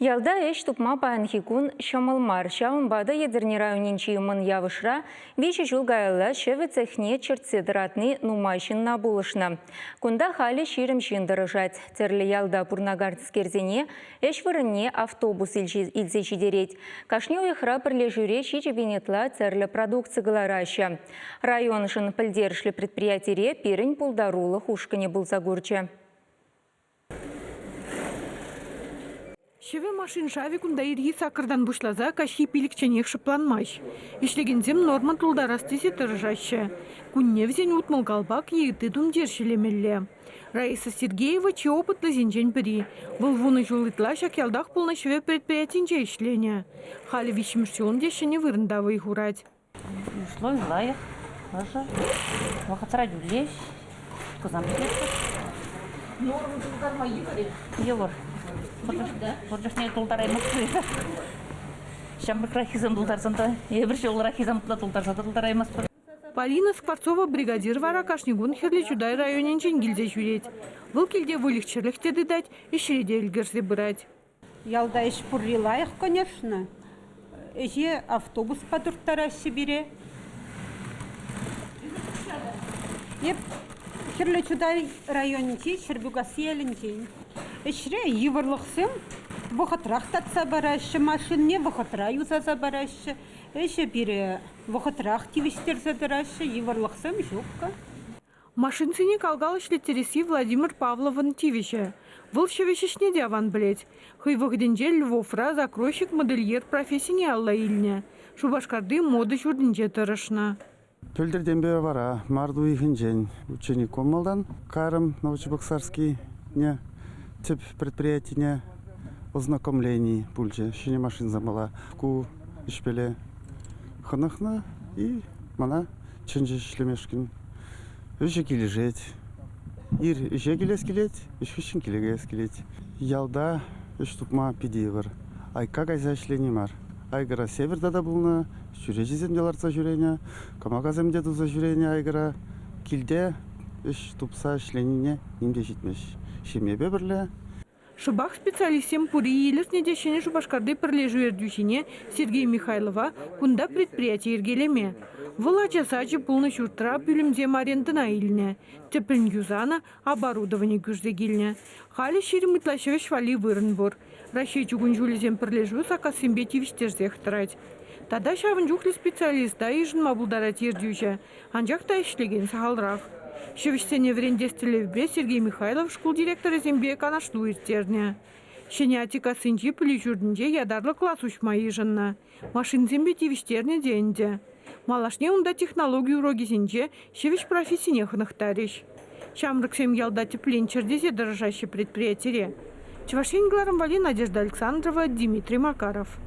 Ялда эш тупма паанхикун шамалмар шаунбада ядерни районинчиымын явышра вичи жул гайла шевы цехне чертседратны нумайшин набулышна. Кунда хали ширим жиндарыжать. Терли ялда пурнагардскерзене эш вырынне автобус илзечи дереть. Кашне уйхра прилежуре шичи бинетла церли продукции галараща. Район жин пыльдершли предприятире пирень пулдарула хушкане был загурча. Шеве машин шави кунда ирги сакырдан бушлаза каши пиликченех шыпланмаш. Ишлегензем норма тулдарастысе тыржаще. Кунневзен утмал галбак егіті думдершелемелле. Раиса Сергеева чи опытлы зенжен піри. Вылвуны жулытла шакялдах полна шеве предприятинче ишлене. Хали вишмшон дешене вырындавы игурать. Ушло из лаях. Тоже. Вахатра дюлеш. Кузам Норма тулдар мои пари. Евор. Вот же не тултарай Москвы. Шамбрик рахизам тултарсанта. Ебршел рахизам тултарсанта тултарай Москвы. Полина Скворцова бригадир вара кашнигун херли чудай районен ченгилзе жюреть. Выл келде вылихчерлихте дедать и шреде илгерзе бырать. Ялда еш пуррилаях, конечно. Эже автобус падурттара Сибире. Еп херли чудай районенче Чербюгаси елінчен. Эшре еврлықсым, вұқытрақ татса барашы, машинне вұқытра юзаза барашы, эше бире вұқытрақ тивестерзе дарашы, еврлықсым жоққа. Машинцыне калгал шлеттереси Владимир Павловын тивеше. Выл шевешешне деван блять. Хый вăхденче Львовра закройщик модельер профессияне алла илне. Шубашкарды моды журдинче тырышна. Пөлдерден бері бара, марду ихінжен ученик Омалдан, Карым Новочебоксарский, не тип предприятия ознакомлений пульче, шине машин замала, ку ишпеле хынахна и мана чынжы шлемешкин. Үше кележет, ир үше келес келет, үшкішін келегес келет. Ялда үш тупма пидевір, айка гайза шлени мар. Айгара северда да булна, жүрежі земделарца жүрене, камага земде туза жүрене айгара килде үш тупса шленіне немде жетмеш. Шемебе бірле. Шыбах специалистем пури еліртне дешене Шубашкарды пірлежу ердюшіне Сергей Михайлова кунда предприятие ергелеме. Вăла часачы пулны шуртра пүлімзем арендына илне. Тепін юзана оборудование күжде келне. Халі шерім ытлашевеш вали вырын бұр. Рашечу күнжулезем пірлежу сакасымбе тивіштерзех тұрать. Тада шавын жүхлі специалиста ижын мабулдарат ердюші. Анжақта ішлеген сағалрақ. Шевішсене врендестілевбе Сергей Михайлов школ директоры зембе канашлу иртерне. Шенятика сынчи пүлі жүрдінде ядарлы класс ұшма ежынна. Машин зембе тивіштерне денде. Малашне унда технологию урогизинче шевиш профессине хынықтариш. Шамрыксем ялда тепленчердезе дорожащий предприятие. Чевашенгларом Вали, Надежда Александрова, Дмитрий Макаров.